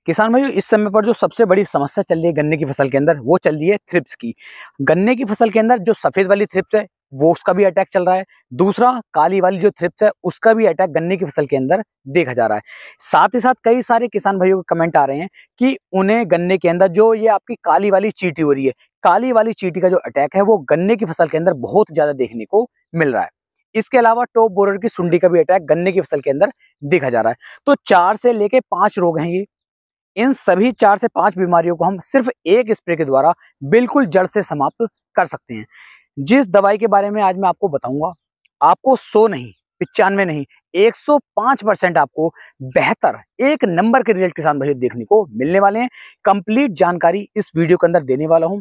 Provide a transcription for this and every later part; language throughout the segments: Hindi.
किसान भाइयों, इस समय पर जो सबसे बड़ी समस्या चल रही है गन्ने की फसल के अंदर, वो चल रही है थ्रिप्स की। गन्ने की फसल के अंदर जो सफेद वाली थ्रिप्स है, वो उसका भी अटैक चल रहा है। दूसरा, काली वाली जो थ्रिप्स है, उसका भी अटैक गन्ने की फसल के अंदर देखा जा रहा है। साथ ही साथ कई सारे किसान भाइयों के कमेंट आ रहे हैं कि उन्हें गन्ने के अंदर जो ये आपकी काली वाली चींटी हो रही है, काली वाली चींटी का जो अटैक है, वो गन्ने की फसल के अंदर बहुत ज्यादा देखने को मिल रहा है। इसके अलावा टॉप बोरर की सुंडी का भी अटैक गन्ने की फसल के अंदर देखा जा रहा है। तो 4 से लेके 5 रोग हैं ये। इन सभी 4 से 5 बीमारियों को हम सिर्फ एक स्प्रे के द्वारा बिल्कुल जड़ से समाप्त कर सकते हैं। जिस दवाई के बारे में आज मैं आपको बताऊंगा, आपको 100 नहीं, 95 नहीं, 105% आपको बेहतर एक नंबर के रिजल्ट किसान भाइयों देखने को मिलने वाले हैं। कंप्लीट जानकारी इस वीडियो के अंदर देने वाला हूं।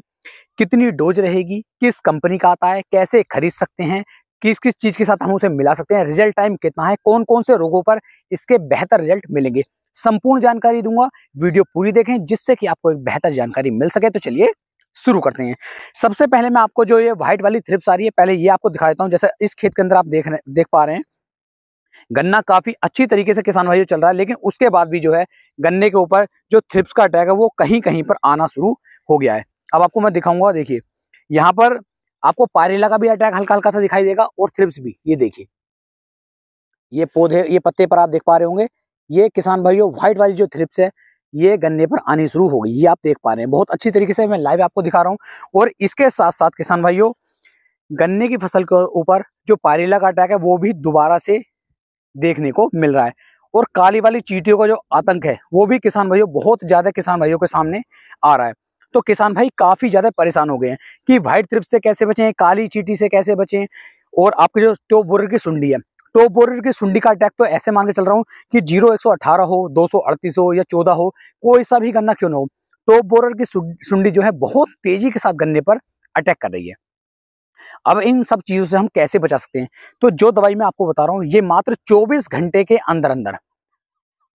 कितनी डोज रहेगी, किस कंपनी का आता है, कैसे खरीद सकते हैं, किस किस चीज के साथ हम उसे मिला सकते हैं, रिजल्ट टाइम कितना है, कौन कौन से रोगों पर इसके बेहतर रिजल्ट मिलेंगे, संपूर्ण जानकारी दूंगा। वीडियो पूरी देखें जिससे कि आपको एक बेहतर जानकारी मिल सके। तो चलिए शुरू करते हैं। सबसे पहले मैं आपको जो ये व्हाइट वाली थ्रिप्स आ रही है, पहले ये आपको दिखा देता हूं। जैसे इस खेत के अंदर आप देख पा रहे हैं, गन्ना काफी अच्छी तरीके से किसान भाइयों चल रहा है, लेकिन उसके बाद भी जो है गन्ने के ऊपर जो थ्रिप्स का अटैक है वो कहीं कहीं पर आना शुरू हो गया है। अब आपको मैं दिखाऊंगा, देखिए यहाँ पर आपको पायरेला का भी अटैक हल्का हल्का सा दिखाई देगा और थ्रिप्स भी। ये देखिए, ये पौधे, ये पत्ते पर आप देख पा रहे होंगे, ये किसान भाइयों व्हाइट वाली जो थ्रिप्स है ये गन्ने पर आनी शुरू हो गई। ये आप देख पा रहे हैं, बहुत अच्छी तरीके से मैं लाइव आपको दिखा रहा हूं। और इसके साथ साथ किसान भाइयों, गन्ने की फसल के ऊपर जो पायरेला का अटैक है वो भी दोबारा से देखने को मिल रहा है। और काली वाली चींटियों का जो आतंक है वो भी किसान भाइयों, बहुत ज्यादा किसान भाइयों के सामने आ रहा है। तो किसान भाई काफी ज्यादा परेशान हो गए हैं कि व्हाइट थ्रिप्स से कैसे बचें, काली चींटी से कैसे बचें। और आपकी जो टॉप बोरर की सुंडी है, टॉप बोरर की सुंडी का अटैक तो ऐसे मान के चल रहा हूं कि 0118 हो, 238 हो या 14 हो, कोई सा भी गन्ना क्यों ना हो, टॉप बोरर की सुंडी जो है बहुत तेजी के साथ गन्ने पर अटैक कर रही है। अब इन सब चीजों से हम कैसे बचा सकते हैं? तो जो दवाई मैं आपको बता रहा हूं, ये मात्र 24 घंटे के अंदर अंदर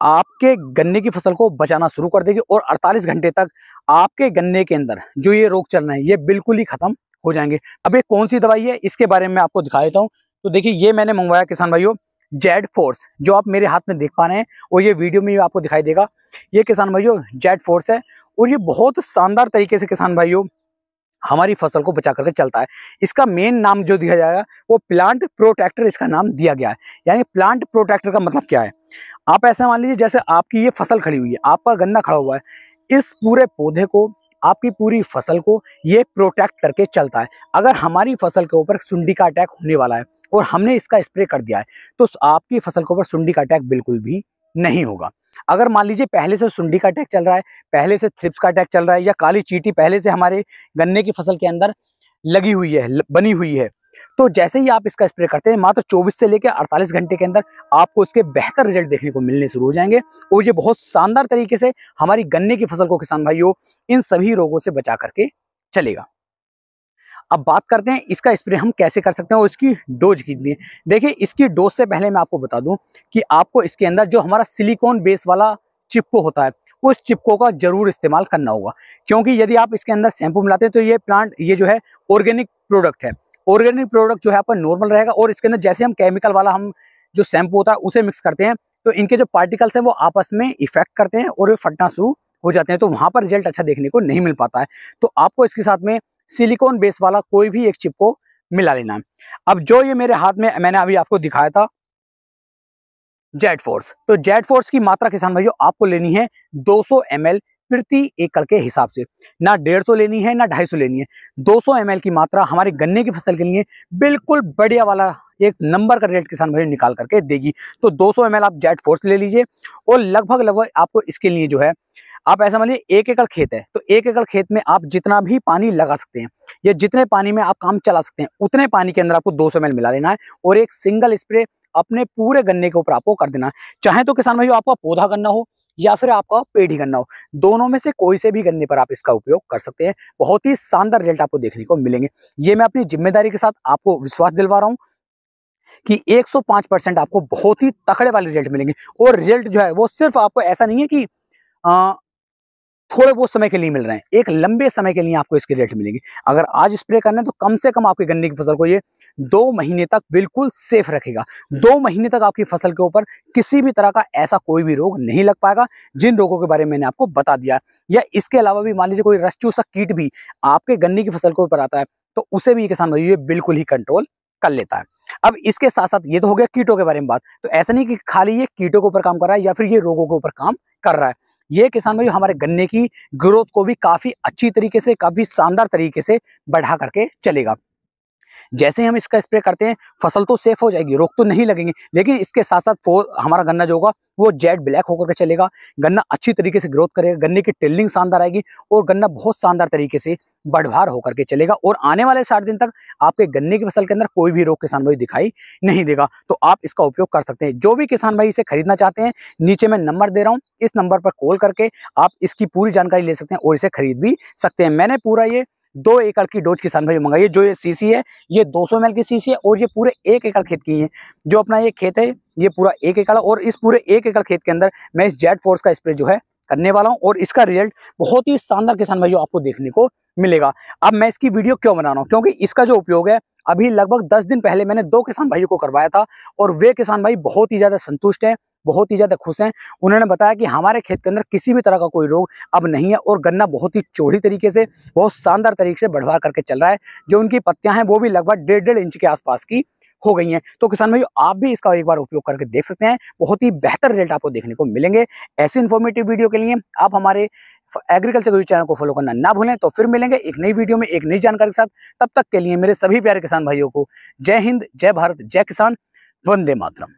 आपके गन्ने की फसल को बचाना शुरू कर देगी और 48 घंटे तक आपके गन्ने के अंदर जो ये रोग चल रहे हैं ये बिल्कुल ही खत्म हो जाएंगे। अब ये कौन सी दवाई है इसके बारे में आपको दिखा देता हूं। तो देखिए, ये मैंने मंगवाया किसान भाइयों, जेड फोर्स, जो आप मेरे हाथ में देख पा रहे हैं और ये वीडियो में भी आपको दिखाई देगा। ये किसान भाइयों जेड फोर्स है और ये बहुत शानदार तरीके से किसान भाइयों हमारी फसल को बचा करके चलता है। इसका मेन नाम जो दिया जाएगा वो प्लांट प्रोटेक्टर इसका नाम दिया गया है। यानी प्लांट प्रोटेक्टर का मतलब क्या है? आप ऐसा मान लीजिए जैसे आपकी ये फसल खड़ी हुई है, आपका गन्ना खड़ा हुआ है, इस पूरे पौधे को, आपकी पूरी फसल को ये प्रोटेक्ट करके चलता है। अगर हमारी फसल के ऊपर सुंडी का अटैक होने वाला है और हमने इसका स्प्रे कर दिया है तो आपकी फसल के ऊपर सुंडी का अटैक बिल्कुल भी नहीं होगा। अगर मान लीजिए पहले से सुंडी का अटैक चल रहा है, पहले से थ्रिप्स का अटैक चल रहा है, या काली चींटी पहले से हमारे गन्ने की फसल के अंदर लगी हुई है, बनी हुई है, तो जैसे ही आप इसका स्प्रे करते हैं मात्र 24 से लेकर 48 घंटे के अंदर आपको इसके बेहतर रिजल्ट देखने को मिलने शुरू हो जाएंगे। और ये बहुत शानदार तरीके से हमारी गन्ने की फसल को किसान भाइयों इन सभी रोगों से बचा करके चलेगा। अब बात करते हैं इसका स्प्रे हम कैसे कर सकते हैं और इसकी डोज कितनी है। देखिए, इसकी डोज से पहले मैं आपको बता दूं कि आपको इसके अंदर जो हमारा सिलिकॉन बेस वाला चिपको होता है, उस चिपको का जरूर इस्तेमाल करना होगा। क्योंकि यदि आप इसके अंदर शैम्पू मिलाते हैं तो ये जो है ऑर्गेनिक प्रोडक्ट है। ऑर्गेनिक प्रोडक्ट जो है आपका नॉर्मल रहेगा और इसके अंदर जैसे हम केमिकल वाला हम जो शैम्पू होता है उसे मिक्स करते हैं तो इनके जो पार्टिकल्स हैं वो आपस में इफेक्ट करते हैं और ये फटना शुरू हो जाते हैं, तो वहां पर रिजल्ट अच्छा देखने को नहीं मिल पाता है। तो आपको इसके साथ में सिलिकॉन बेस वाला कोई भी एक चिप को मिला लेना है। अब जो ये मेरे हाथ में मैंने अभी आपको दिखाया था जेड फोर्स, तो जेड फोर्स की मात्रा किसान भाइयों आपको लेनी है 200 ml प्रति एकड़ के हिसाब से। ना 150 लेनी है ना 250 लेनी है, 200 ml की मात्रा हमारे गन्ने की फसल के लिए बिल्कुल बढ़िया वाला एक नंबर का रिजल्ट किसान भाई निकाल करके देगी। तो 200 ml आप जेड फोर्स ले लीजिए और लगभग आपको इसके लिए जो है, आप ऐसा मान लीजिए 1 एकड़ खेत है तो 1 एकड़ खेत में आप जितना भी पानी लगा सकते हैं या जितने पानी में आप काम चला सकते हैं उतने पानी के अंदर आपको 200 ml मिला लेना है और एक सिंगल स्प्रे अपने पूरे गन्ने के ऊपर आपको कर देना है। चाहे तो किसान भाइयों आपका पौधा गन्ना हो या फिर आपका पेड़ ही गन्ना हो, दोनों में से कोई से भी गन्ने पर आप इसका उपयोग कर सकते हैं। बहुत ही शानदार रिजल्ट आपको देखने को मिलेंगे। ये मैं अपनी जिम्मेदारी के साथ आपको विश्वास दिलवा रहा हूँ कि 105% आपको बहुत ही तकड़े वाले रिजल्ट मिलेंगे। और रिजल्ट जो है वो सिर्फ आपको ऐसा नहीं है कि थोड़े बहुत समय के लिए मिल रहे हैं, एक लंबे समय के लिए आपको इसके रिजल्ट मिलेंगे। अगर आज स्प्रे करना है तो कम से कम आपकी गन्ने की फसल को ये 2 महीने तक बिल्कुल सेफ रखेगा। 2 महीने तक आपकी फसल के ऊपर किसी भी तरह का ऐसा कोई भी रोग नहीं लग पाएगा, जिन रोगों के बारे में मैंने आपको बता दिया। या इसके अलावा भी मान लीजिए कोई रस चूसा कीट भी आपके गन्ने की फसल के ऊपर आता है तो उसे भी किसान भाई ये बिल्कुल ही कंट्रोल कर लेता है। अब इसके साथ साथ ये तो हो गया कीटों के बारे में बात, तो ऐसा नहीं कि खाली ये कीटों के ऊपर काम कर रहा है या फिर ये रोगों के ऊपर काम कर रहा है। ये किसान भाई हमारे गन्ने की ग्रोथ को भी काफी अच्छी तरीके से, काफी शानदार तरीके से बढ़ा करके चलेगा। जैसे ही हम इसका स्प्रे करते हैं फसल तो सेफ हो जाएगी, रोग तो नहीं लगेंगे, लेकिन इसके साथ साथ हमारा गन्ना जो होगा वो जेड ब्लैक होकर के चलेगा। गन्ना अच्छी तरीके से ग्रोथ करेगा, गन्ने की टिल्लिंग शानदार आएगी और गन्ना बहुत शानदार तरीके से बढ़वार होकर के चलेगा। और आने वाले 60 दिन तक आपके गन्ने की फसल के अंदर कोई भी रोग किसान भाई दिखाई नहीं देगा। तो आप इसका उपयोग कर सकते हैं। जो भी किसान भाई इसे खरीदना चाहते हैं, नीचे मैं नंबर दे रहा हूँ, इस नंबर पर कॉल करके आप इसकी पूरी जानकारी ले सकते हैं और इसे खरीद भी सकते हैं। मैंने पूरा ये 2 एकड़ की डोज किसान भाई मंगाई है। जो ये सीसी है ये 200 ml की सीसी है और ये पूरे 1 एकड़ खेत की है। जो अपना ये खेत है ये पूरा 1 एकड़ और इस पूरे 1 एकड़ खेत के अंदर मैं इस जेड फोर्स का स्प्रे जो है करने वाला हूं और इसका रिजल्ट बहुत ही शानदार किसान भाइयों आपको देखने को मिलेगा। अब मैं इसकी वीडियो क्यों बना रहा हूं, क्योंकि इसका जो उपयोग है अभी लगभग 10 दिन पहले मैंने 2 किसान भाइयों को करवाया था और वे किसान भाई बहुत ही ज्यादा संतुष्ट हैं, बहुत ही ज्यादा खुश हैं। उन्होंने बताया कि हमारे खेत के अंदर किसी भी तरह का कोई रोग अब नहीं है और गन्ना बहुत ही चौड़ी तरीके से, बहुत शानदार तरीके से बढ़वा करके चल रहा है। जो उनकी पत्तियां हैं वो भी लगभग 1.5 इंच के आसपास की हो गई हैं। तो किसान भाइयों आप भी इसका एक बार उपयोग करके देख सकते हैं, बहुत ही बेहतर रिजल्ट आपको देखने को मिलेंगे। ऐसी इन्फॉर्मेटिव वीडियो के लिए आप हमारे एग्रीकल्चर चैनल को फॉलो करना ना भूलें। तो फिर मिलेंगे एक नई वीडियो में एक नई जानकारी के साथ। तब तक के लिए मेरे सभी प्यारे किसान भाइयों को जय हिंद, जय भारत, जय किसान, वंदे मातरम।